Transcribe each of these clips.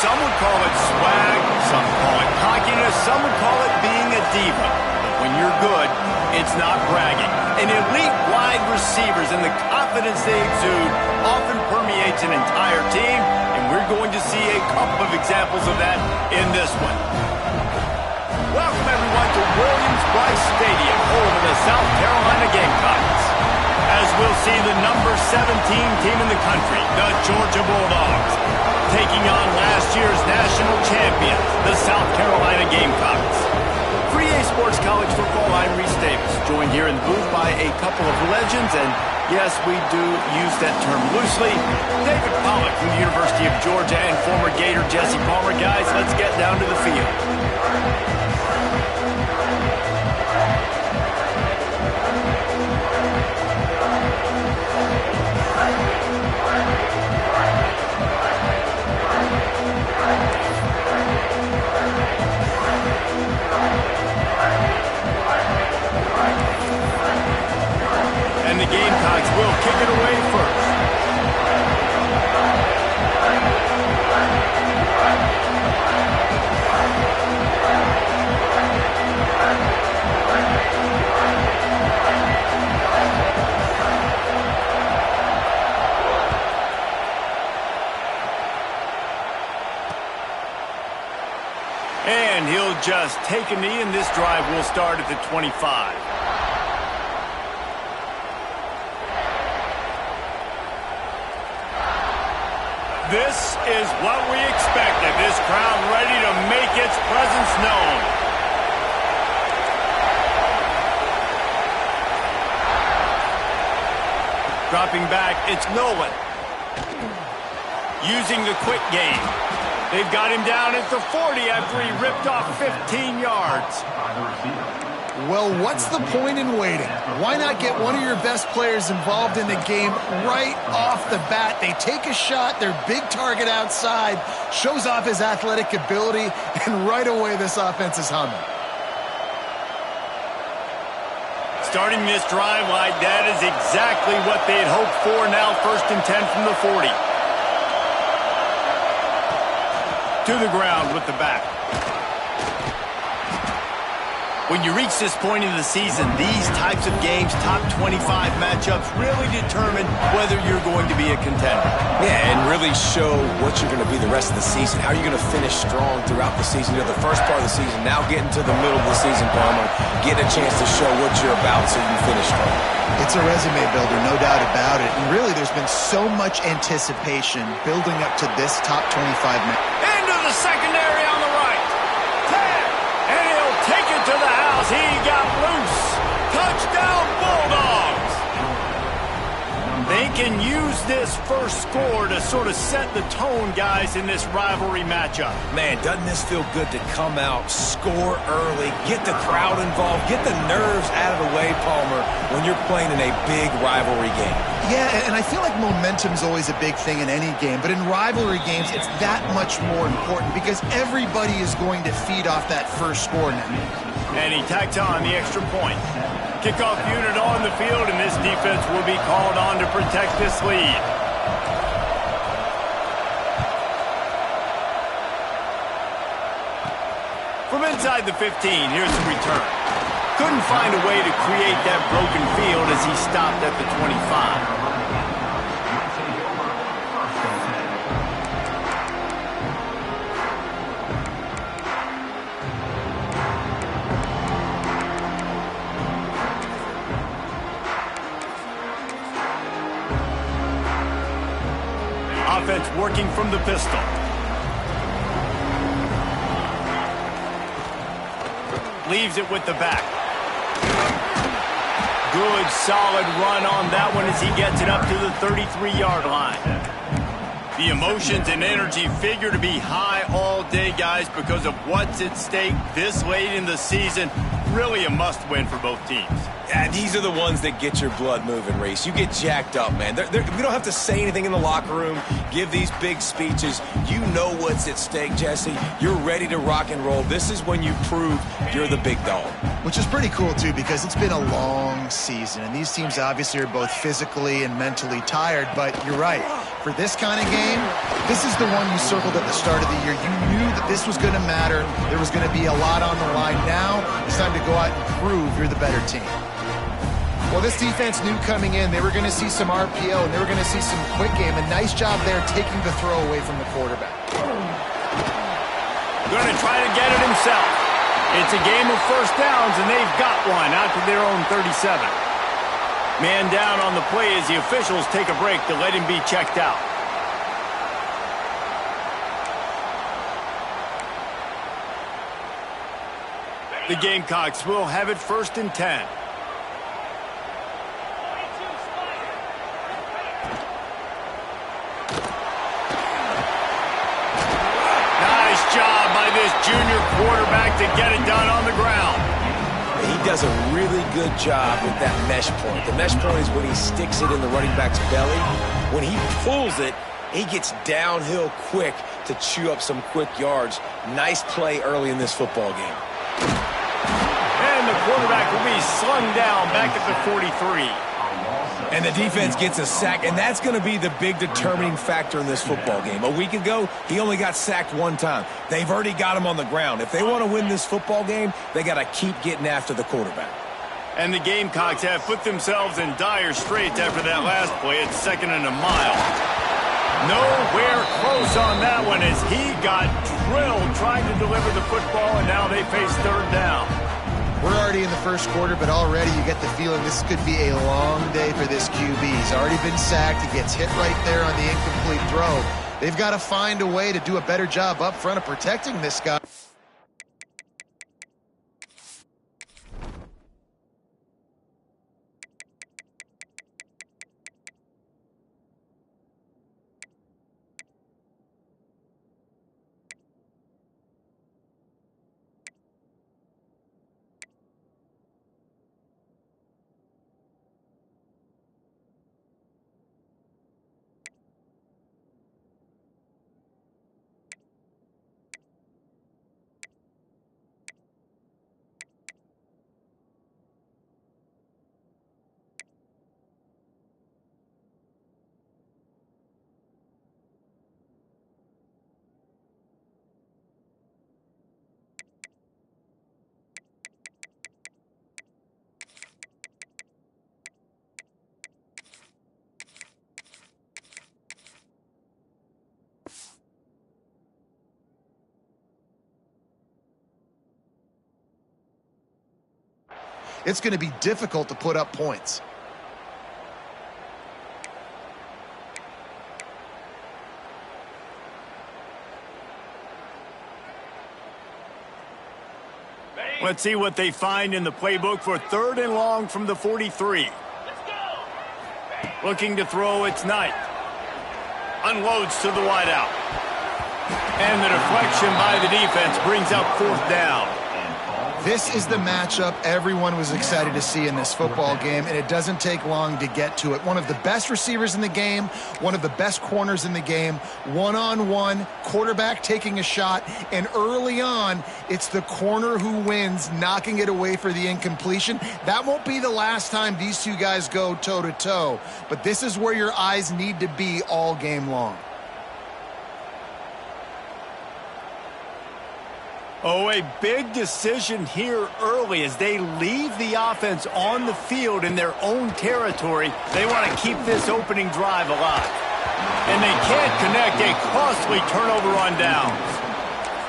Some would call it swag, some call it cockiness, some would call it being a diva. But when you're good, it's not bragging. And elite wide receivers and the confidence they exude often permeates an entire team, and we're going to see a couple of examples of that in this one. Welcome, everyone, to Williams-Brice Stadium, home of the South Carolina Gamecocks. As we'll see the number 17 team in the country, the Georgia Bulldogs, taking on last year's national champions, the South Carolina Gamecocks. 3A Sports College football, I'm Reese Davis, joined here in the booth by a couple of legends, and yes, we do use that term loosely. David Pollack from the University of Georgia and former Gator Jesse Palmer. Guys, let's get down to the field. And the Gamecocks will kick it away first. And he'll just take a knee, and this drive will start at the 25. This is what we expected. This crowd ready to make its presence known. Dropping back, it's Nolan. Using the quick game. They've got him down at the 40 after he ripped off 15 yards. Well, what's the point in waiting? Why not get one of your best players involved in the game right off the bat? They take a shot, their big target outside, shows off his athletic ability, and right away this offense is humming. Starting this drive like that is exactly what they had hoped for. Now 1st and 10 from the 40. To the ground with the back. When you reach this point in the season, these types of games, top 25 matchups, really determine whether you're going to be a contender. Yeah, and really show what you're going to be the rest of the season. How are you going to finish strong throughout the season? You know, the first part of the season, now getting to the middle of the season, Palmer, get a chance to show what you're about so you can finish strong. It's a resume builder, no doubt about it. And really, there's been so much anticipation building up to this top 25 match. Into the secondary on the right. 10. And he'll take it to the house. He got loose. Touchdown, Bulldogs. They can use this first score to sort of set the tone, guys, in this rivalry matchup. Man, doesn't this feel good to come out, score early, get the crowd involved, get the nerves out of the way, Palmer, when you're playing in a big rivalry game. Yeah, and I feel like momentum's always a big thing in any game, but in rivalry games, it's that much more important because everybody is going to feed off that first score now. And he tacks on the extra point. Kickoff unit on the field, and this defense will be called on to protect this lead. From inside the 15, here's the return. Couldn't find a way to create that broken field as he stopped at the 25. Offense working from the pistol. Leaves it with the back. Good, solid run on that one as he gets it up to the 33-yard line. The emotions and energy figure to be high all day, guys, because of what's at stake this late in the season. Really a must-win for both teams. Yeah, these are the ones that get your blood moving, Reese. You get jacked up, man. We don't have to say anything in the locker room, give these big speeches. You know what's at stake, Jesse. You're ready to rock and roll. This is when you prove you're the big dog. Which is pretty cool, too, because it's been a long season, and these teams obviously are both physically and mentally tired, but you're right. For this kind of game, this is the one you circled at the start of the year. You knew that this was going to matter. There was going to be a lot on the line. Now it's time to go out and prove you're the better team. Well, this defense knew coming in they were going to see some RPO and they were going to see some quick game. A nice job there taking the throw away from the quarterback. Going to try to get it himself. It's a game of first downs, and they've got one out to their own 37. Man down on the play as the officials take a break to let him be checked out. The Gamecocks will have it 1st and 10. Nice job by this junior quarterback to get it done on the ground. He does a really good job with that mesh point. The mesh point is when he sticks it in the running back's belly. When he pulls it, he gets downhill quick to chew up some quick yards. Nice play early in this football game. And the quarterback will be slung down back at the 43. And the defense gets a sack, and that's going to be the big determining factor in this football game. A week ago, he only got sacked one time. They've already got him on the ground. If they want to win this football game, they got to keep getting after the quarterback. And the Gamecocks have put themselves in dire straits after that last play. It's 2nd and a mile. Nowhere close on that one as he got drilled trying to deliver the football, and now they face 3rd down. We're already in the first quarter, but already you get the feeling this could be a long day for this QB. He's already been sacked. He gets hit right there on the incomplete throw. They've got to find a way to do a better job up front of protecting this guy. It's going to be difficult to put up points. Let's see what they find in the playbook for 3rd and long from the 43. Looking to throw, it's Knight. Unloads to the wideout. And the deflection by the defense brings up 4th down. This is the matchup everyone was excited to see in this football game, and it doesn't take long to get to it. One of the best receivers in the game, one of the best corners in the game, one-on-one, quarterback taking a shot, and early on, it's the corner who wins, knocking it away for the incompletion. That won't be the last time these two guys go toe-to-toe, but this is where your eyes need to be all game long. Oh, a big decision here early as they leave the offense on the field in their own territory. They want to keep this opening drive alive. And they can't connect a costly turnover on downs.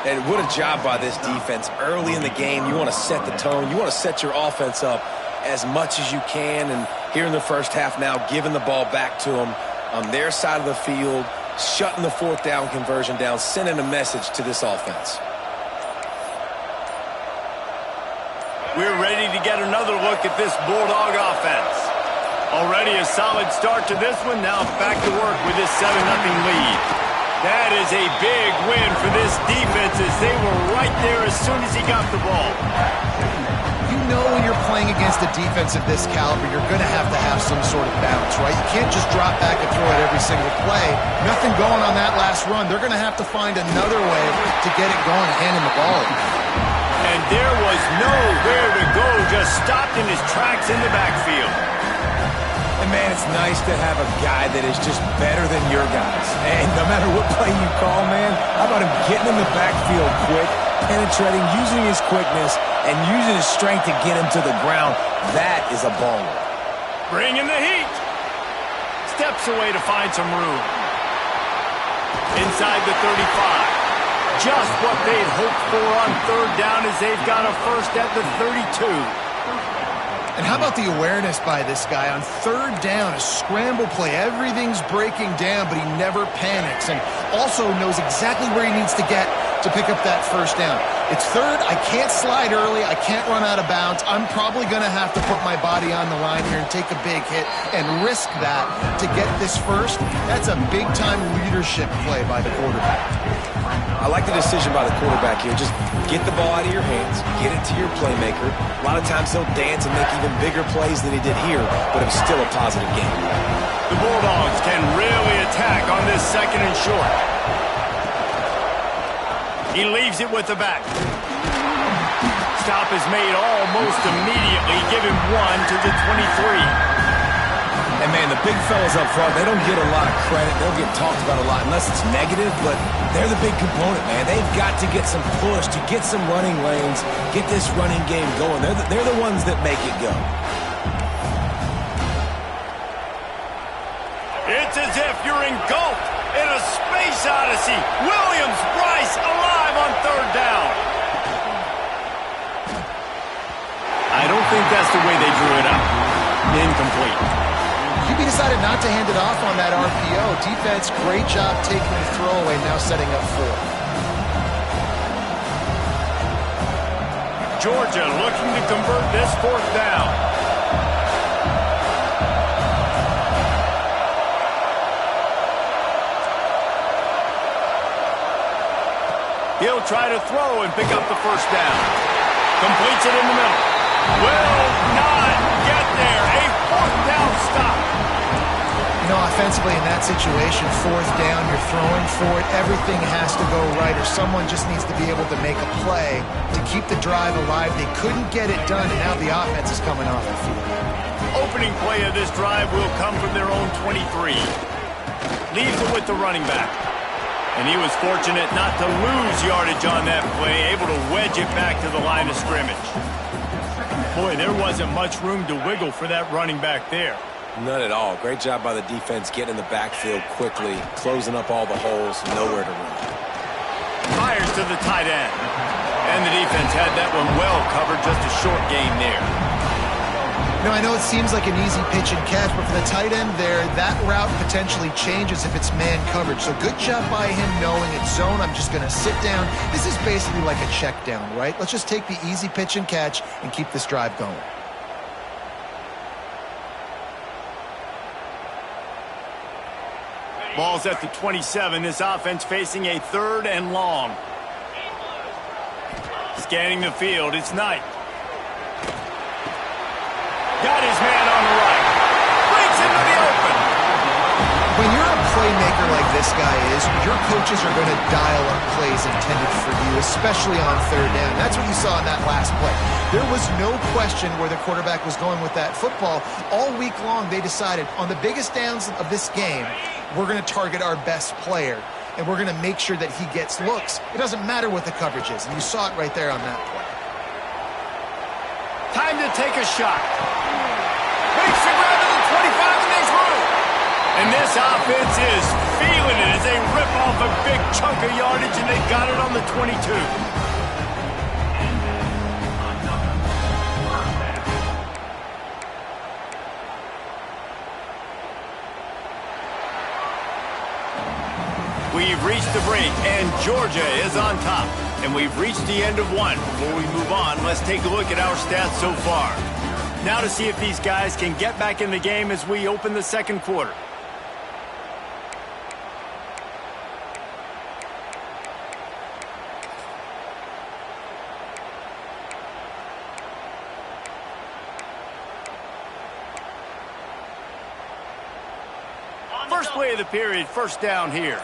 And what a job by this defense. Early in the game, you want to set the tone. You want to set your offense up as much as you can. And here in the first half now, giving the ball back to them on their side of the field, shutting the 4th down conversion down, sending a message to this offense. We're ready to get another look at this Bulldog offense. Already a solid start to this one. Now back to work with this 7-0 lead. That is a big win for this defense as they were right there as soon as he got the ball. You know when you're playing against a defense of this caliber, you're going to have some sort of bounce, right? You can't just drop back and throw it every single play. Nothing going on that last run. They're going to have to find another way to get it going and hand him the ball. And there was nowhere to go, just stopped in his tracks in the backfield. And, man, it's nice to have a guy that is just better than your guys. And no matter what play you call, man, how about him getting in the backfield quick, penetrating, using his quickness, and using his strength to get him to the ground? That is a baller. Bring in the heat. Steps away to find some room. Inside the 35. Just what they'd hoped for on third down as they've got a first at the 32. And how about the awareness by this guy on third down, a scramble play. Everything's breaking down, but he never panics and also knows exactly where he needs to get to pick up that first down. It's third. I can't slide early. I can't run out of bounds. I'm probably going to have to put my body on the line here and take a big hit and risk that to get this first. That's a big-time leadership play by the quarterback. I like the decision by the quarterback here. Just get the ball out of your hands, get it to your playmaker. A lot of times he'll dance and make even bigger plays than he did here, but it was still a positive game. The Bulldogs can really attack on this second and short. He leaves it with the back. Stop is made almost immediately. Give him 1 to the 23. And, man, the big fellas up front, they don't get a lot of credit. They'll get talked about a lot unless it's negative, but they're the big component, man. They've got to get some push, to get some running lanes, get this running game going. They're the ones that make it go. It's as if you're engulfed in a space odyssey. Williams-Brice alive on third down. I don't think that's the way they drew it up. Incomplete. QB decided not to hand it off on that RPO. Defense, great job taking the throwaway, now setting up 4. Georgia looking to convert this fourth down. He'll try to throw and pick up the first down. Completes it in the middle. Will not get there. A fourth down stop. You know, offensively in that situation, fourth down, you're throwing for it. Everything has to go right, or someone just needs to be able to make a play to keep the drive alive. They couldn't get it done, and now the offense is coming off the field. Opening play of this drive will come from their own 23. Leaves it with the running back. And he was fortunate not to lose yardage on that play, able to wedge it back to the line of scrimmage. Boy, there wasn't much room to wiggle for that running back there. None at all. Great job by the defense getting in the backfield quickly, closing up all the holes, nowhere to run. Fires to the tight end. And the defense had that one well covered, just a short gain there. You know, I know it seems like an easy pitch and catch, but for the tight end there, that route potentially changes if it's man coverage. So good job by him knowing it's zone. I'm just going to sit down. This is basically like a check down, right? Let's just take the easy pitch and catch and keep this drive going. Ball's at the 27. This offense facing a third and long. Scanning the field. It's Knight. Got his man on the right. Breaks into the open. When you're a playmaker like this guy is, your coaches are going to dial up plays intended for you, especially on third down. That's what you saw in that last play. There was no question where the quarterback was going with that football. All week long, they decided on the biggest downs of this game, we're going to target our best player, and we're going to make sure that he gets looks. It doesn't matter what the coverage is, and you saw it right there on that play. Time to take a shot. Makes the grab to the 25 and there's room. And this offense is feeling it as they rip off a big chunk of yardage, and they got it on the 22. We've reached the break, and Georgia is on top. And we've reached the end of one. Before we move on, let's take a look at our stats so far. Now to see if these guys can get back in the game as we open the second quarter. First play of the period, first down here.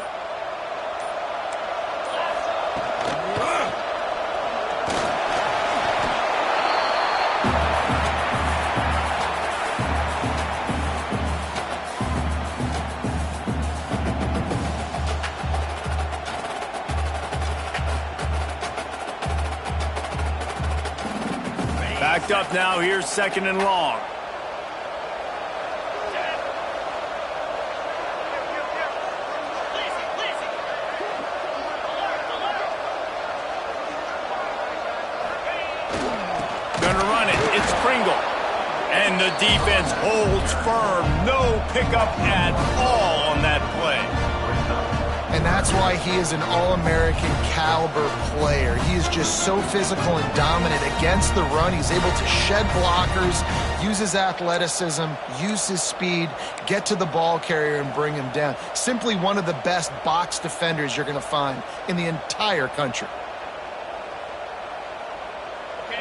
picked up now. Here's 2nd and long. Gonna run it. It's Pringle. And the defense holds firm. No pickup at all on that play. And that's why he is an All-American caliber player. He is just so physical and dominant against the run. He's able to shed blockers, use his athleticism, use his speed, get to the ball carrier and bring him down. Simply one of the best box defenders you're going to find in the entire country.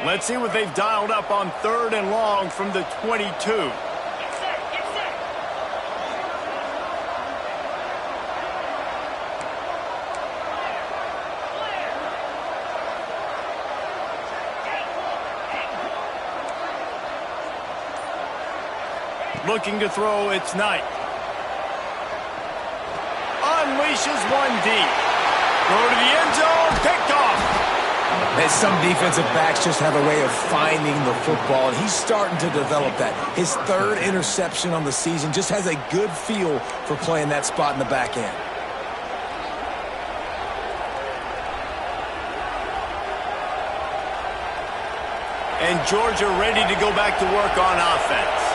Let's see what they've dialed up on 3rd and long from the 22. Looking to throw, it's Knight. Unleashes one deep. Throw to the end zone, picked off. And some defensive backs just have a way of finding the football, and he's starting to develop that. His 3rd interception on the season, just has a good feel for playing that spot in the back end. And Georgia ready to go back to work on offense.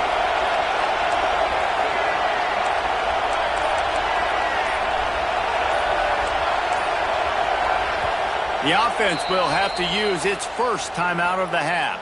The offense will have to use its first timeout of the half.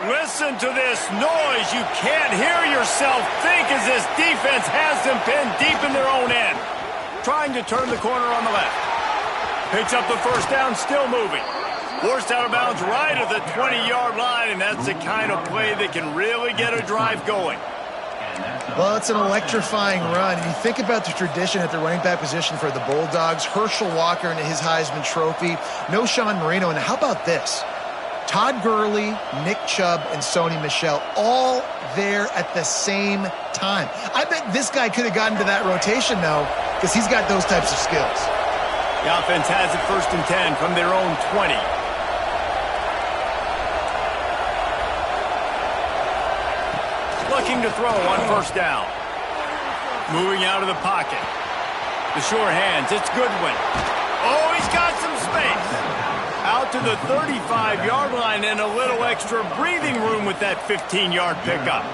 Listen to this noise. You can't hear yourself think as this defense has them pinned deep in their own end. Trying to turn the corner on the left. Picks up the first down, still moving. Forced out of bounds right at the 20-yard line, and that's the kind of play that can really get a drive going. Well, it's an electrifying run. And you think about the tradition at the running back position for the Bulldogs. Herschel Walker and his Heisman Trophy. No Sean Marino. And how about this? Todd Gurley, Nick Chubb, and Sony Michel all there at the same time. I bet this guy could have gotten to that rotation, though, because he's got those types of skills. The offense has it 1st and 10 from their own 20. Looking to throw on 1st down. Moving out of the pocket. The sure hands, it's Goodwin. Oh, he's got some space. Out to the 35-yard line and a little extra breathing room with that 15-yard pickup.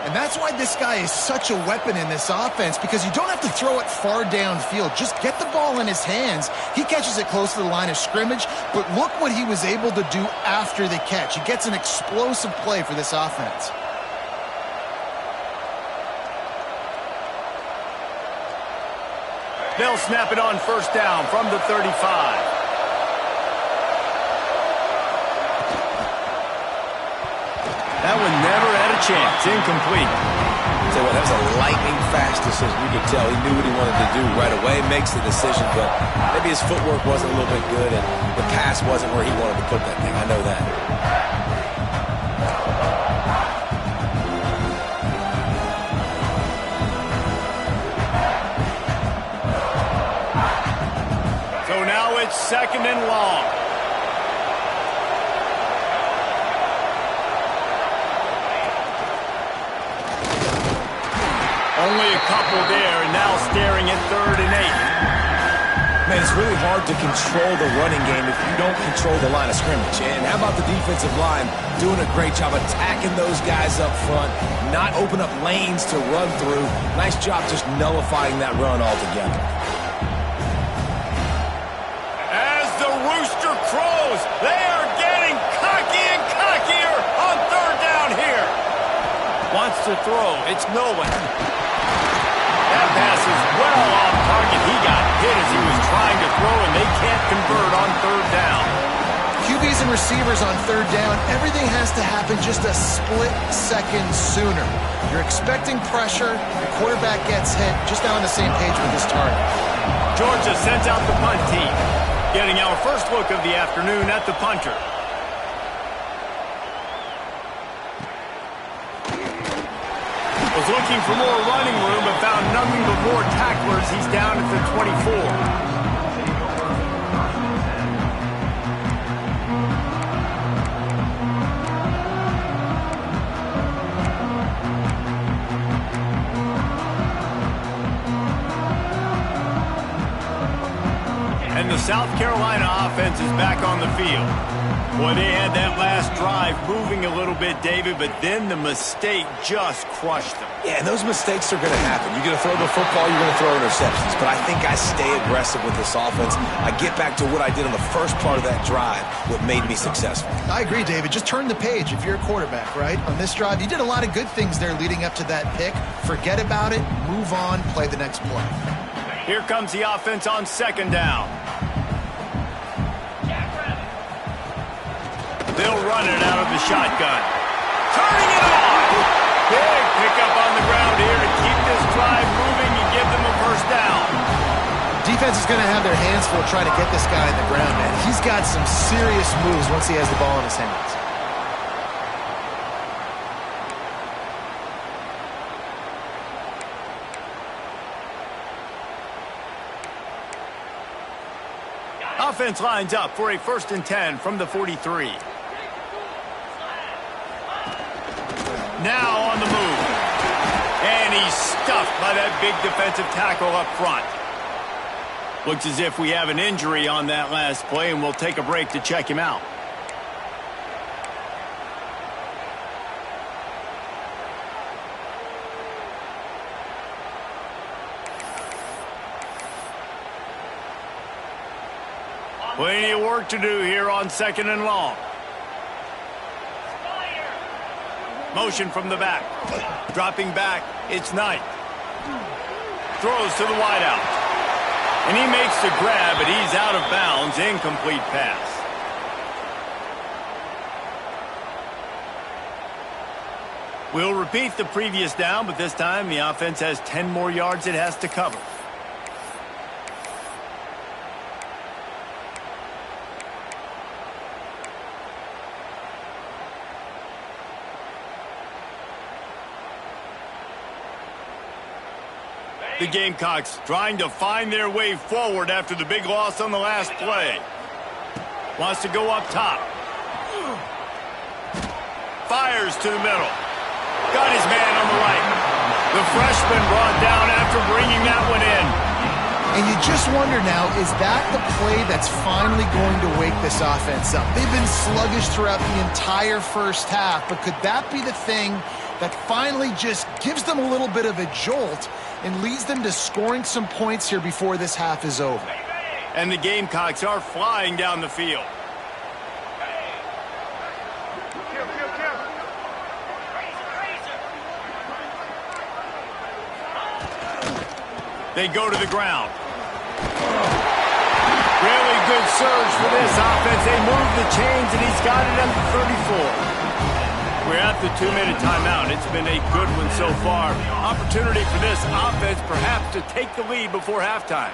And that's why this guy is such a weapon in this offense, because you don't have to throw it far downfield. Just get the ball in his hands. He catches it close to the line of scrimmage, but look what he was able to do after the catch. He gets an explosive play for this offense. They'll snap it on 1st down from the 35. That one never had a chance. Incomplete. So that was a lightning fast decision. You could tell he knew what he wanted to do right away. Makes the decision, but maybe his footwork wasn't a little bit good, and the pass wasn't where he wanted to put that thing. I know that. So now it's 2nd and long. Only a couple there, and now staring at 3rd and 8. Man, it's really hard to control the running game if you don't control the line of scrimmage. And how about the defensive line doing a great job attacking those guys up front, not open up lanes to run through. Nice job just nullifying that run altogether. As the rooster crows, they are getting cocky and cockier on 3rd down here. Wants to throw. It's Nolan. That pass is well off target. He got hit as he was trying to throw, and they can't convert on 3rd down. QBs and receivers on 3rd down, everything has to happen just a split second sooner. You're expecting pressure, the quarterback gets hit, just now on the same page with this target. Georgia sends out the punt team. Getting our first look of the afternoon at the punter. Was looking for more running room, but found nothing but more tacklers. He's down at the 24. And the South Carolina offense is back on the field. Boy, they had that last drive moving a little bit, David, but then the mistake just crushed them. Yeah, and those mistakes are going to happen. You're going to throw the football, you're going to throw interceptions. But I think I stay aggressive with this offense. I get back to what I did on the first part of that drive, what made me successful. I agree, David. Just turn the page if you're a quarterback, right? On this drive, you did a lot of good things there leading up to that pick. Forget about it, move on, play the next play. Here comes the offense on 2nd down. They'll run it out of the shotgun. Turning it on! Big pickup on the ground here to keep this drive moving and give them a 1st down. Defense is going to have their hands full trying to get this guy in the ground, man. He's got some serious moves once he has the ball in his hands. Offense lines up for a 1st and 10 from the 43. Now on the move. And he's stuffed by that big defensive tackle up front. Looks as if we have an injury on that last play, and we'll take a break to check him out. Plenty of work to do here on 2nd and long. Motion from the back. Dropping back, it's Knight. Throws to the wideout. And he makes the grab, but he's out of bounds. Incomplete pass. We'll repeat the previous down, but this time the offense has 10 more yards it has to cover. The Gamecocks trying to find their way forward after the big loss on the last play. Wants to go up top. Fires to the middle. Got his man on the right. The freshman brought down after bringing that one in. And you just wonder now, is that the play that's finally going to wake this offense up? They've been sluggish throughout the entire first half, but could that be the thing that finally just gives them a little bit of a jolt and leads them to scoring some points here before this half is over? And the Gamecocks are flying down the field. They go to the ground. Really good surge for this offense. They move the chains, and he's got it at the 34. We're at the 2-minute timeout. It's been a good one so far. Opportunity for this offense perhaps to take the lead before halftime.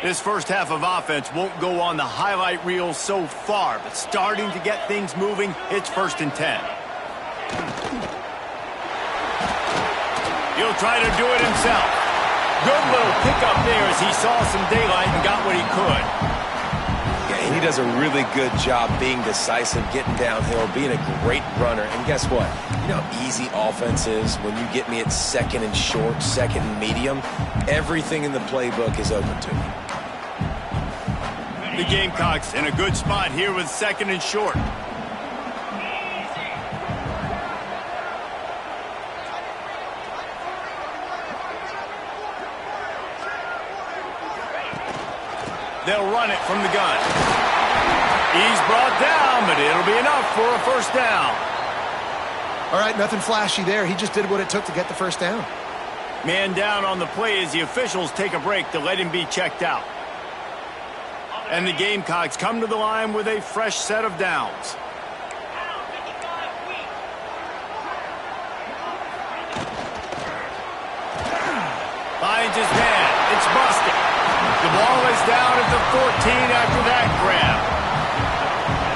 This first half of offense won't go on the highlight reel so far, but starting to get things moving, it's 1st and 10. He'll try to do it himself. Good little pickup there as he saw some daylight and got what he could. Yeah, he does a really good job being decisive, getting downhill, being a great runner. And guess what? You know how easy offense is when you get me at 2nd and short, 2nd and medium. Everything in the playbook is open to me. The Gamecocks in a good spot here with 2nd and short. They'll run it from the gun. He's brought down, but it'll be enough for a 1st down. All right, nothing flashy there. He just did what it took to get the 1st down. Man down on the play as the officials take a break to let him be checked out. And the Gamecocks come to the line with a fresh set of downs. Finds his man. It's busted. The ball is down at the 14 after that grab.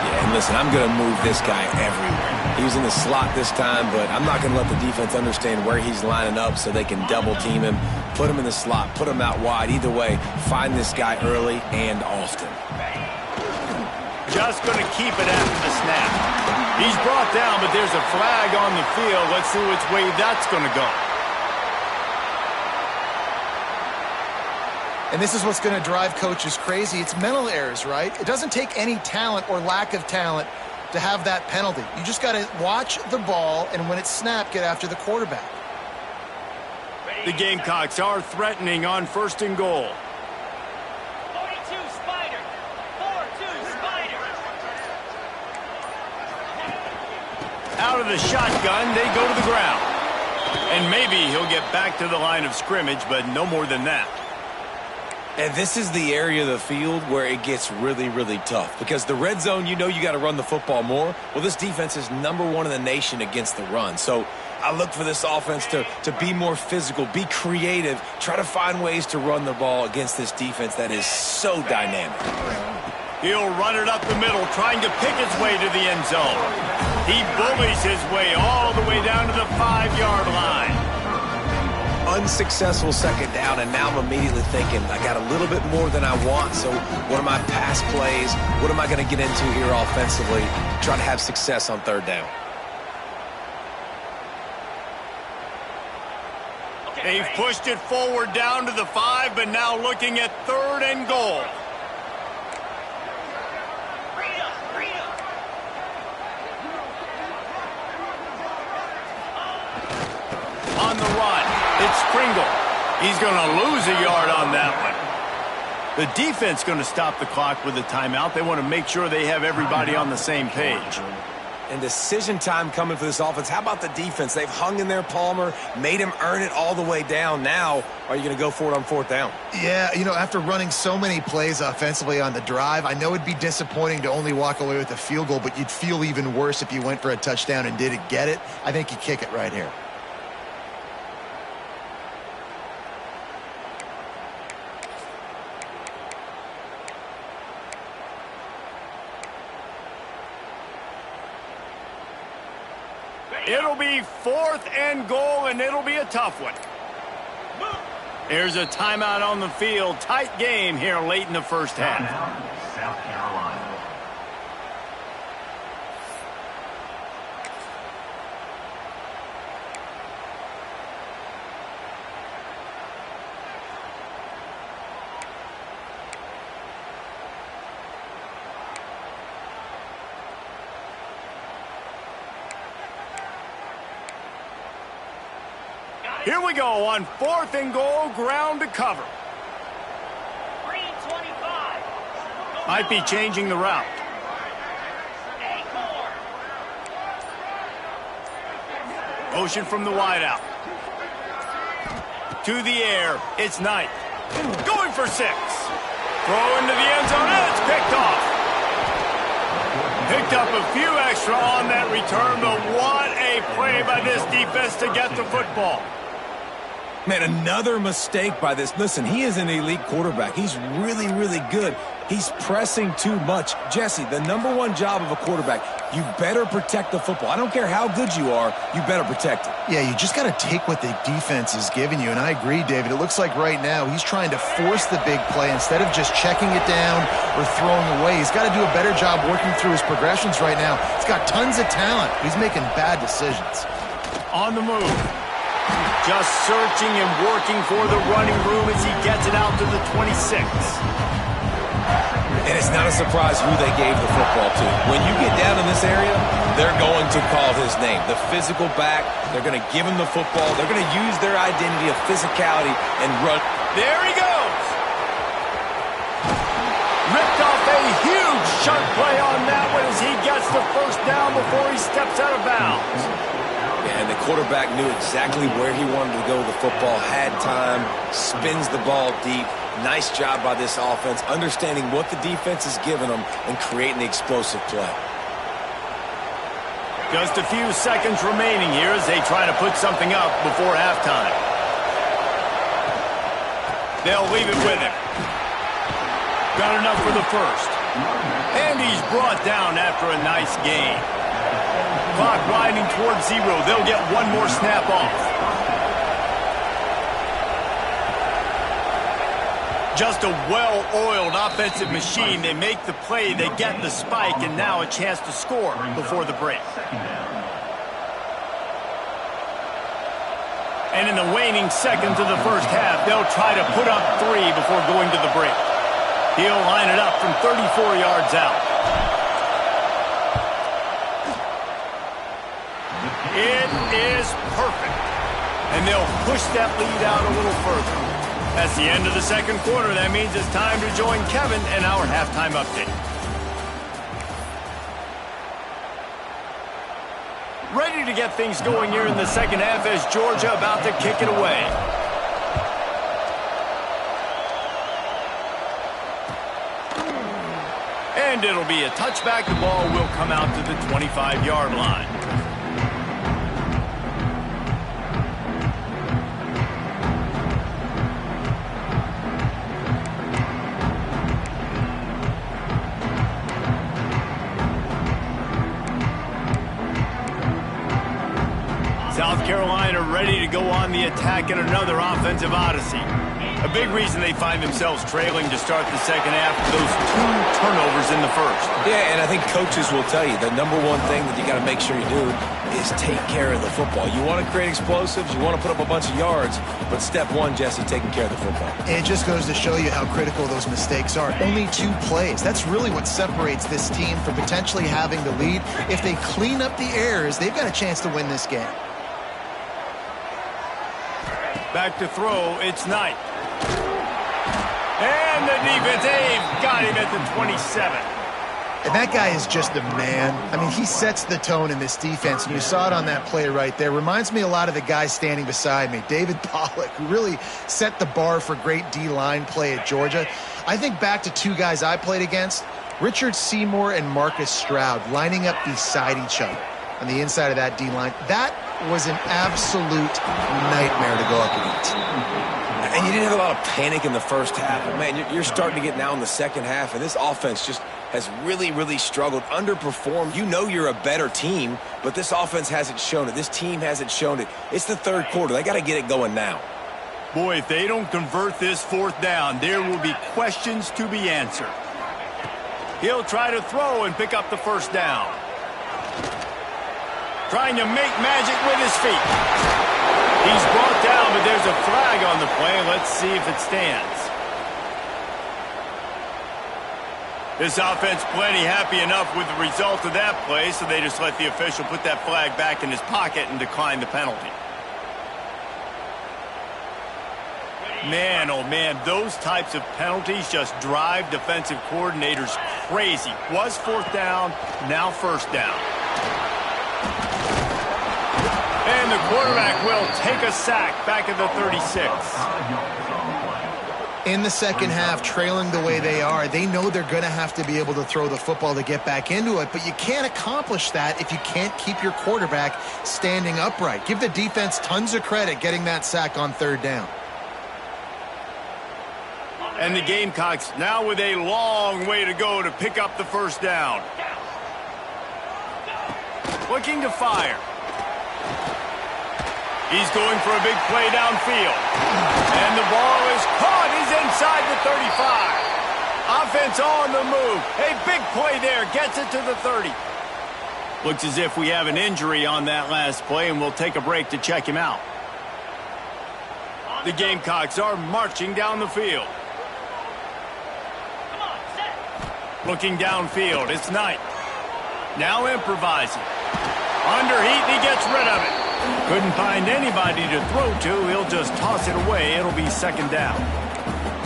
Yeah, and listen, I'm going to move this guy everywhere. He was in the slot this time, but I'm not going to let the defense understand where he's lining up so they can double team him, put him in the slot, put him out wide. Either way, find this guy early and often. Just going to keep it after the snap. He's brought down, but there's a flag on the field. Let's see which way that's going to go. And this is what's going to drive coaches crazy. It's mental errors, right? It doesn't take any talent or lack of talent to have that penalty. You just got to watch the ball, and when it's snapped, get after the quarterback. The Gamecocks are threatening on 1st and goal. 42 Spider. 4-2 Spider. Out of the shotgun, they go to the ground. And maybe he'll get back to the line of scrimmage, but no more than that. And this is the area of the field where it gets really, really tough. Because the red zone, you know you got to run the football more. Well, this defense is #1 in the nation against the run. So I look for this offense to be more physical, be creative, try to find ways to run the ball against this defense that is so dynamic. He'll run it up the middle, trying to pick his way to the end zone. He bullies his way all the way down to the 5-yard line. Unsuccessful 2nd down, and now I'm immediately thinking, I got a little bit more than I want, so what are my pass plays? What am I going to get into here offensively? Try to have success on 3rd down. They've pushed it forward down to the 5, but now looking at 3rd and goal. On the run, it's Pringle. He's going to lose a yard on that one. The defense going to stop the clock with a timeout. They want to make sure they have everybody on the same page. And decision time coming for this offense. How about the defense? They've hung in there, Palmer, made him earn it all the way down. Now, are you going to go for it on 4th down? Yeah, you know, after running so many plays offensively on the drive, I know it'd be disappointing to only walk away with a field goal, but you'd feel even worse if you went for a touchdown and didn't get it. I think you kick it right here. It'll be 4th and goal, and it'll be a tough one. Here's a timeout on the field. Tight game here late in the first half. South Carolina. Here we go on 4th and goal, ground to cover. Green 25. Might be changing the route. Motion from the wideout. To the air, it's Knight. Going for 6. Throw into the end zone, and it's picked off. Picked up a few extra on that return, but what a play by this defense to get the football. Man, another mistake by this. Listen, he is an elite quarterback. He's really, really good. He's pressing too much. Jesse, the #1 job of a quarterback, you better protect the football. I don't care how good you are, you better protect it. Yeah, you just got to take what the defense is giving you, and I agree, David. It looks like right now he's trying to force the big play instead of just checking it down or throwing away. He's got to do a better job working through his progressions right now. He's got tons of talent. He's making bad decisions. On the move. Just searching and working for the running room as he gets it out to the 26. And it's not a surprise who they gave the football to. When you get down in this area, they're going to call his name. The physical back, they're going to give him the football. They're going to use their identity of physicality and run. There he goes. Ripped off a huge sharp play on that one as he gets the 1st down before he steps out of bounds. And the quarterback knew exactly where he wanted to go with the football, had time, spins the ball deep. Nice job by this offense, understanding what the defense is giving them and creating the explosive play. Just a few seconds remaining here as they try to put something up before halftime. They'll leave it with him. Got enough for the 1st. And he's brought down after a nice gain. Clock winding towards 0. They'll get one more snap off. Just a well-oiled offensive machine. They make the play, they get the spike, and now a chance to score before the break. And in the waning seconds of the first half, they'll try to put up 3 before going to the break. He'll line it up from 34 yards out. It is perfect. And they'll push that lead out a little further. That's the end of the 2nd quarter. That means it's time to join Kevin and our halftime update. Ready to get things going here in the 2nd half as Georgia about to kick it away. And it'll be a touchback. The ball will come out to the 25-yard line. South Carolina ready to go on the attack in another offensive odyssey. A big reason they find themselves trailing to start the 2nd half with those 2 turnovers in the 1st. Yeah, and I think coaches will tell you the #1 thing that you got to make sure you do is take care of the football. You want to create explosives, you want to put up a bunch of yards, but step 1, Jesse, taking care of the football. It just goes to show you how critical those mistakes are. Only 2 plays. That's really what separates this team from potentially having the lead. If they clean up the errors, they've got a chance to win this game. Back to throw, it's Knight. And the defense, they've got him at the 27. And that guy is just a man. I mean, he sets the tone in this defense, and you saw it on that play right there. Reminds me a lot of the guy standing beside me, David Pollock, who really set the bar for great D-line play at Georgia. I think back to two guys I played against, Richard Seymour and Marcus Stroud, lining up beside each other on the inside of that D-line. That was an absolute nightmare to go up against. And you didn't have a lot of panic in the first half. But man, you're starting to get now in the second half, and this offense just has really, really struggled, underperformed. You know you're a better team, but this offense hasn't shown it. This team hasn't shown it. It's the third quarter. They got to get it going now. Boy, if they don't convert this fourth down, there will be questions to be answered. He'll try to throw and pick up the first down. Trying to make magic with his feet. He's brought down, but there's a flag on the play. Let's see if it stands. This offense plenty happy enough with the result of that play, so they just let the official put that flag back in his pocket and decline the penalty. Man, oh man, those types of penalties just drive defensive coordinators crazy. Was fourth down, now first down. And the quarterback will take a sack back at the 36. In the second half, trailing the way they are, they know they're going to have to be able to throw the football to get back into it, but you can't accomplish that if you can't keep your quarterback standing upright. Give the defense tons of credit getting that sack on third down. And the Gamecocks now with a long way to go to pick up the first down. Looking to fire. He's going for a big play downfield. And the ball is caught. He's inside the 35. Offense on the move. A big play there. Gets it to the 30. Looks as if we have an injury on that last play, and we'll take a break to check him out. The Gamecocks are marching down the field. Looking downfield. It's Knight. Now improvising. Under heat, and he gets rid of it. Couldn't find anybody to throw to. He'll just toss it away. It'll be second down.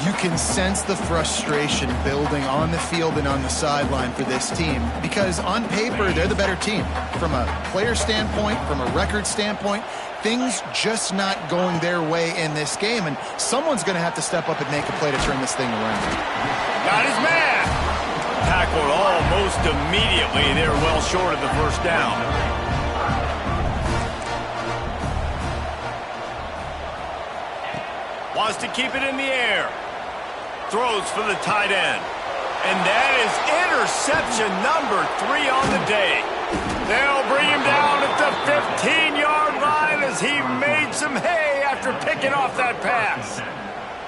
You can sense the frustration building on the field and on the sideline for this team because on paper, they're the better team. From a player standpoint, from a record standpoint, things just not going their way in this game, and someone's going to have to step up and make a play to turn this thing around. Got his man. Tackled almost immediately. They're well short of the first down. Wants to keep it in the air. Throws for the tight end. And that is interception number 3 on the day. They'll bring him down at the 15-yard line as he made some hay after picking off that pass.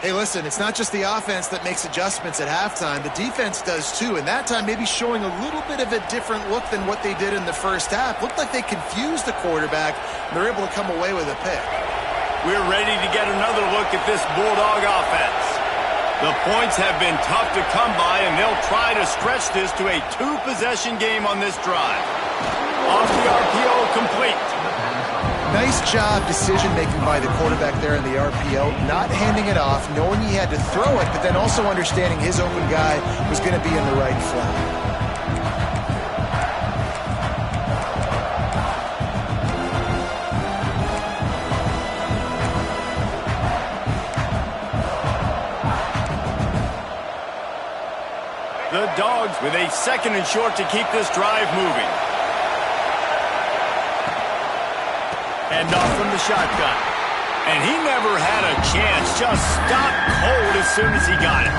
Hey, listen, it's not just the offense that makes adjustments at halftime. The defense does too, and that time maybe showing a little bit of a different look than what they did in the first half. Looked like they confused the quarterback, and they're able to come away with a pick. We're ready to get another look at this Bulldog offense. The points have been tough to come by, and they'll try to stretch this to a 2-possession game on this drive. Off the RPO, complete. Nice job decision-making by the quarterback there in the RPO, not handing it off, knowing he had to throw it, but then also understanding his open guy was going to be in the right flat. The Dogs with a second and short to keep this drive moving. Hand off from the shotgun. And he never had a chance. Just stopped cold as soon as he got it.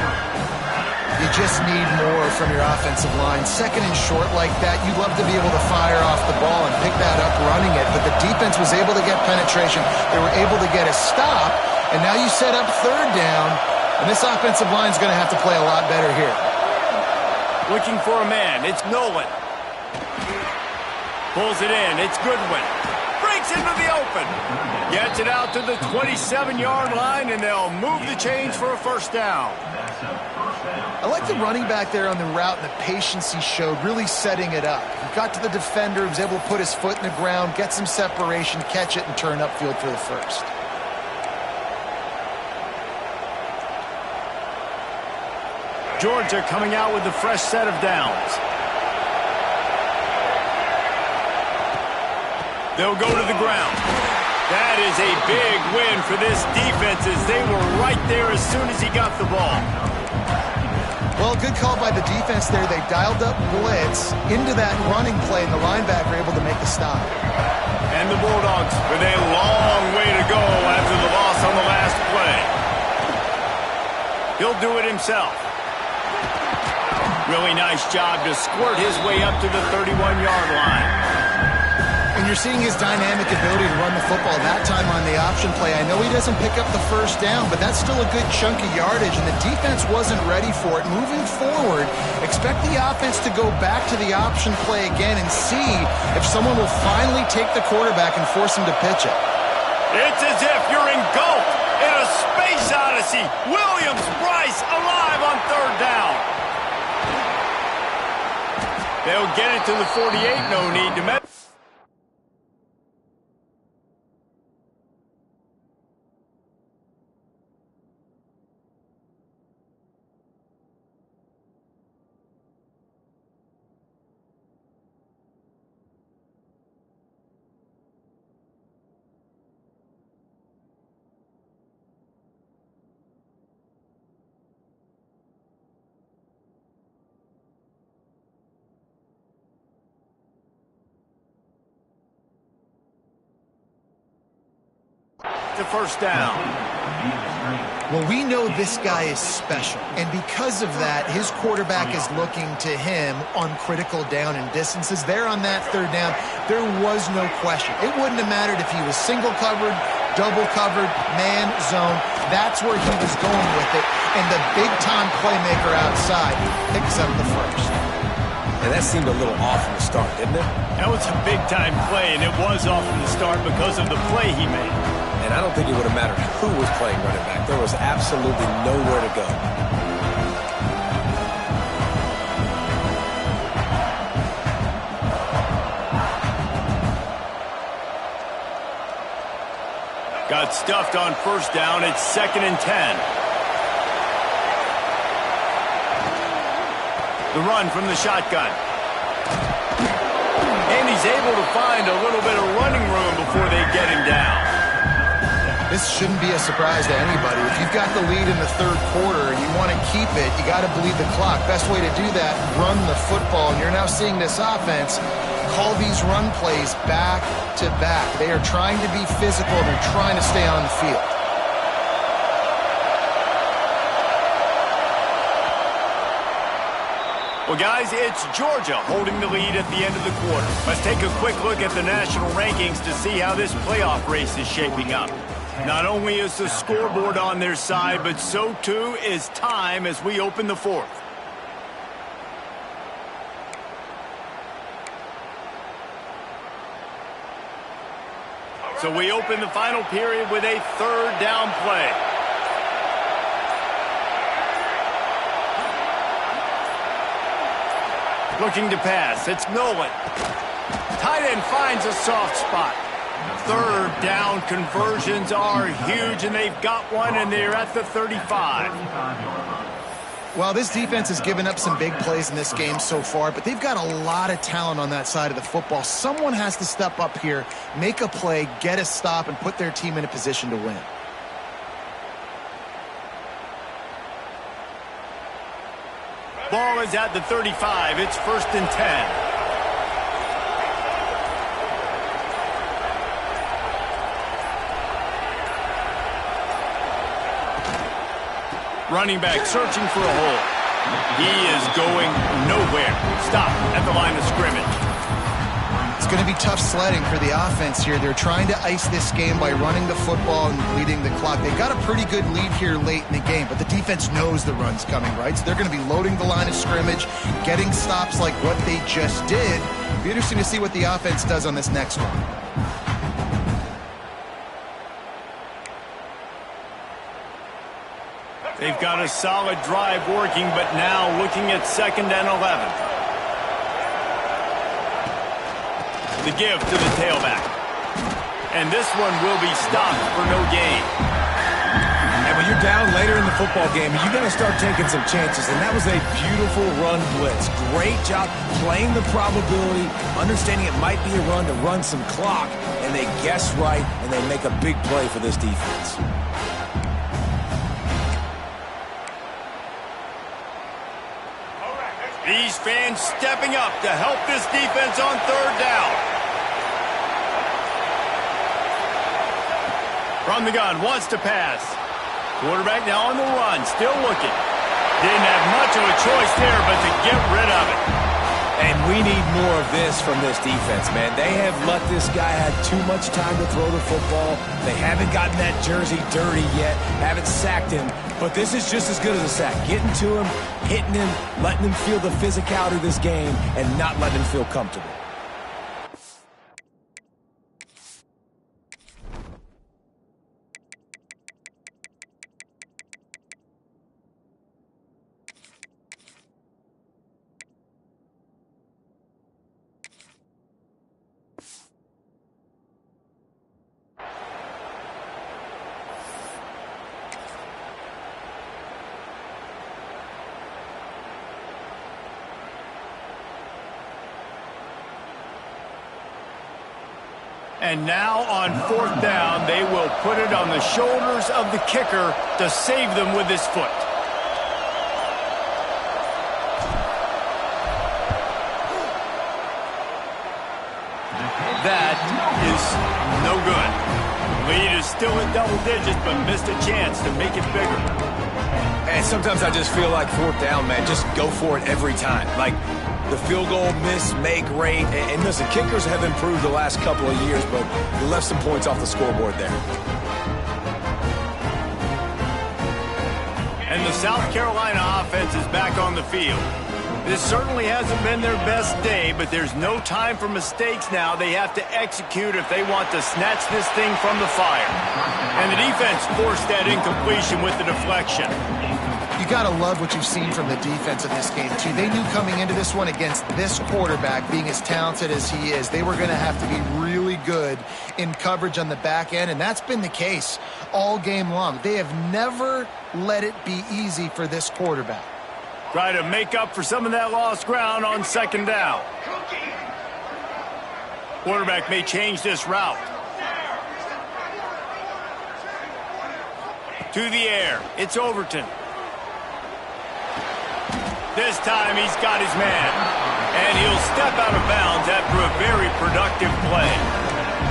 You just need more from your offensive line. Second and short like that, you'd love to be able to fire off the ball and pick that up running it. But the defense was able to get penetration. They were able to get a stop. And now you set up third down. And this offensive line is going to have to play a lot better here. Looking for a man. It's Nolan. Pulls it in. It's Goodwin. Breaks into the open. Gets it out to the 27-yard line, and they'll move the chains for a first down. I like the running back there on the route and the patience he showed, really setting it up. He got to the defender, he was able to put his foot in the ground, get some separation, catch it, and turn upfield for the first. Georgia coming out with a fresh set of downs. They'll go to the ground. That is a big win for this defense as they were right there as soon as he got the ball. Well, good call by the defense there. They dialed up blitz into that running play, and the linebacker able to make the stop. And the Bulldogs with a long way to go after the loss on the last play. He'll do it himself. Really nice job to squirt his way up to the 31-yard line. And you're seeing his dynamic ability to run the football that time on the option play. I know he doesn't pick up the first down, but that's still a good chunk of yardage, and the defense wasn't ready for it. Moving forward, expect the offense to go back to the option play again and see if someone will finally take the quarterback and force him to pitch it. It's as if you're engulfed in a space odyssey. Williams-Brice alive on third down. They'll get it to the 48, no need to mess. The first down. Well, we know this guy is special, and because of that, his quarterback is looking to him on critical down and distances. There on that third down, there was no question. It wouldn't have mattered if he was single covered, double covered, man, zone. That's where he was going with it, and the big-time playmaker outside picks up the first. And that seemed a little off from the start, didn't it? That was a big-time play, and it was off from the start because of the play he made. And I don't think it would have mattered who was playing running back. There was absolutely nowhere to go. Got stuffed on first down. It's 2nd and 10. The run from the shotgun. And he's able to find a little bit of running room before they get him down. This shouldn't be a surprise to anybody. If you've got the lead in the third quarter and you want to keep it, you got to bleed the clock. Best way to do that, run the football. And you're now seeing this offense call these run plays back to back. They are trying to be physical. They're trying to stay on the field. Well, guys, it's Georgia holding the lead at the end of the quarter. Let's take a quick look at the national rankings to see how this playoff race is shaping up. Not only is the scoreboard on their side, but so too is time as we open the fourth. So we open the final period with a third down play. Looking to pass. It's Nolan. Tight end finds a soft spot. Third down conversions are huge, and they've got one, and they're at the 35. Well, this defense has given up some big plays in this game so far, but they've got a lot of talent on that side of the football. Someone has to step up here, make a play, get a stop, and put their team in a position to win. Ball is at the 35. It's 1st and 10. Running back searching for a hole. He is going nowhere. Stop at the line of scrimmage. It's going to be tough sledding for the offense here. They're trying to ice this game by running the football and bleeding the clock. They've got a pretty good lead here late in the game, but the defense knows the run's coming, right? So they're going to be loading the line of scrimmage, getting stops like what they just did. It'll be interesting to see what the offense does on this next one. They've got a solid drive working, but now looking at 2nd and 11. The give to the tailback. And this one will be stopped for no gain. And when you're down later in the football game, you got to start taking some chances, and that was a beautiful run blitz. Great job playing the probability, understanding it might be a run to run some clock, and they guess right, and they make a big play for this defense. These fans stepping up to help this defense on third down. From the gun, wants to pass. Quarterback now on the run, still looking. Didn't have much of a choice there, but to get rid of it. And we need more of this from this defense, man. They have let this guy have too much time to throw the football. They haven't gotten that jersey dirty yet, haven't sacked him. But this is just as good as a sack. Getting to him, hitting him, letting him feel the physicality of this game, and not letting him feel comfortable. And now on fourth down, they will put it on the shoulders of the kicker to save them with his foot. That is no good. Lead is still in double digits, but missed a chance to make it bigger. And sometimes I just feel like fourth down, man, just go for it every time. Like, the field goal miss, make rate. And listen, kickers have improved the last couple of years, but you left some points off the scoreboard there. And the South Carolina offense is back on the field. This certainly hasn't been their best day, but there's no time for mistakes now. They have to execute if they want to snatch this thing from the fire. And the defense forced that incompletion with the deflection. You got to love what you've seen from the defense in this game, too. They knew coming into this one against this quarterback, being as talented as he is, they were going to have to be really good in coverage on the back end, and that's been the case all game long. They have never let it be easy for this quarterback. Try to make up for some of that lost ground on second down. Quarterback may change this route. To the air. It's Overton. This time he's got his man. And he'll step out of bounds after a very productive play.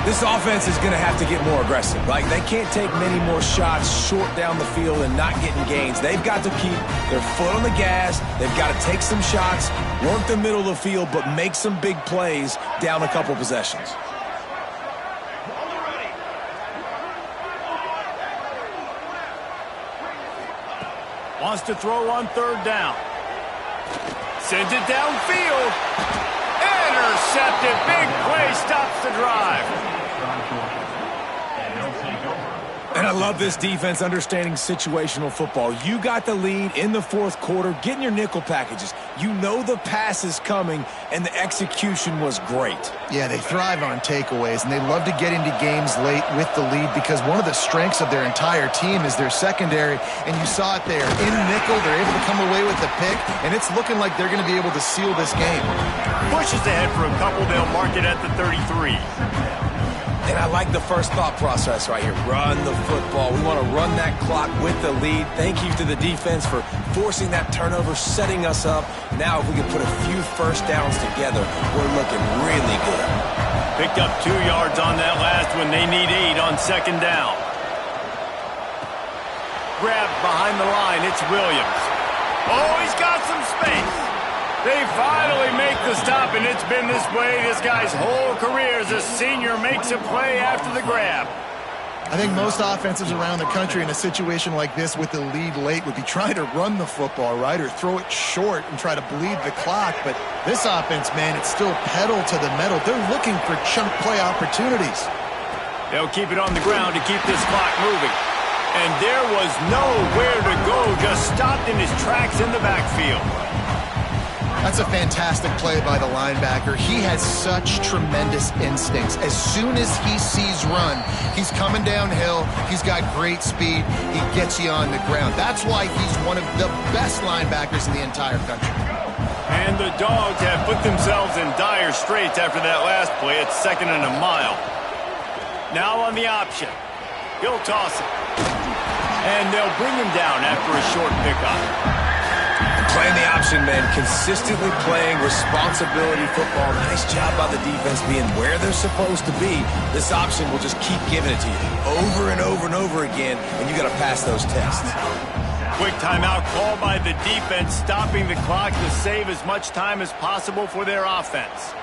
This offense is going to have to get more aggressive. Like, they can't take many more shots short down the field and not getting gains. They've got to keep their foot on the gas. They've got to take some shots, work the middle of the field, but make some big plays down a couple possessions. Wants to throw on third down. Sends it downfield. Intercepted. Big play stops the drive. And I love this defense understanding situational football. You got the lead in the fourth quarter, getting your nickel packages. You know the pass is coming, and the execution was great. Yeah, they thrive on takeaways, and they love to get into games late with the lead because one of the strengths of their entire team is their secondary, and you saw it there. In nickel, they're able to come away with the pick, and it's looking like they're going to be able to seal this game. Pushes ahead for a couple. They'll mark it at the 33. And I like the first thought process right here. Run the football. We want to run that clock with the lead. Thank you to the defense for forcing that turnover, setting us up. Now if we can put a few first downs together, we're looking really good. Picked up 2 yards on that last one. They need 8 on second down. Grabbed behind the line. It's Williams. Oh, he's got some space. They finally make the stop, and it's been this way this guy's whole career as a senior makes a play after the grab. I think most offenses around the country in a situation like this with the lead late would be trying to run the football, right, or throw it short and try to bleed the clock. But this offense, man, it's still pedal to the metal. They're looking for chunk play opportunities. They'll keep it on the ground to keep this clock moving. And there was nowhere to go, just stopped in his tracks in the backfield. That's a fantastic play by the linebacker. He has such tremendous instincts. As soon as he sees run, he's coming downhill. He's got great speed. He gets you on the ground. That's why he's one of the best linebackers in the entire country. And the Dogs have put themselves in dire straits after that last play. It's 2nd and a mile. Now on the option. He'll toss it. And they'll bring him down after a short pickup. Playing the option, man, consistently playing responsibility football. Nice job by the defense being where they're supposed to be. This option will just keep giving it to you over and over and over again, and you got to pass those tests. Quick timeout called by the defense, stopping the clock to save as much time as possible for their offense.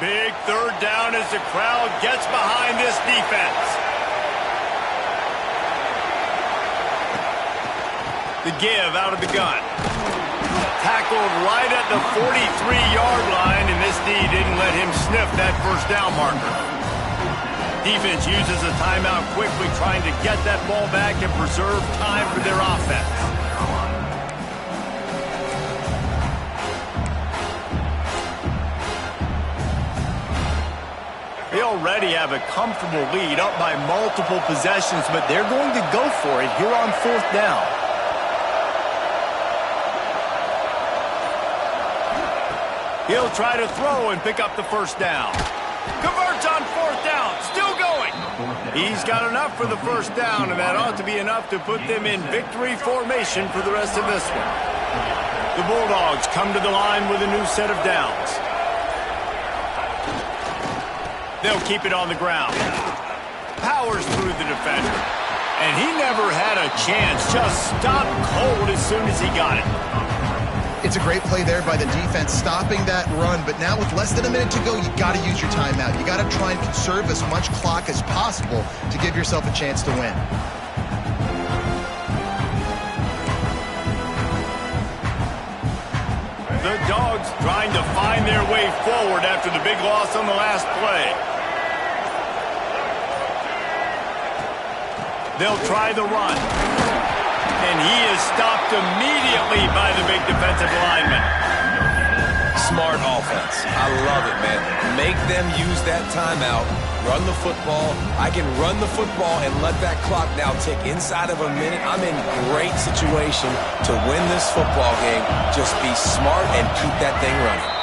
Big 3rd down as the crowd gets behind this defense. The give out of the gun. Tackled right at the 43-yard line, and this D didn't let him sniff that 1st down marker. Defense uses a timeout quickly, trying to get that ball back and preserve time for their offense. They already have a comfortable lead, up by multiple possessions, but they're going to go for it here on 4th down. He'll try to throw and pick up the 1st down. Converts on 4th down. Still going. He's got enough for the 1st down, and that ought to be enough to put them in victory formation for the rest of this one. The Bulldogs come to the line with a new set of downs. They'll keep it on the ground. Powers through the defender. And he never had a chance. Just stopped cold as soon as he got it. It's a great play there by the defense, stopping that run. But now with less than a minute to go, you got to use your timeout. You got to try and conserve as much clock as possible to give yourself a chance to win. The Dogs trying to find their way forward after the big loss on the last play. They'll try the run. And he is stopped immediately by the big defensive lineman. Smart offense. I love it, man. Make them use that timeout. Run the football. I can run the football and let that clock now tick inside of a minute. I'm in great situation to win this football game. Just be smart and keep that thing running.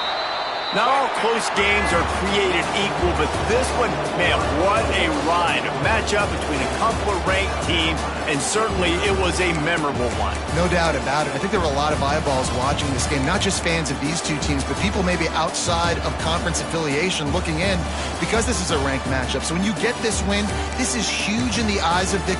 Not all close games are created equal, but this one, man, what a ride. A matchup between a couple of ranked teams, and certainly it was a memorable one. No doubt about it. I think there were a lot of eyeballs watching this game, not just fans of these two teams, but people maybe outside of conference affiliation looking in, because this is a ranked matchup. So when you get this win, this is huge in the eyes of the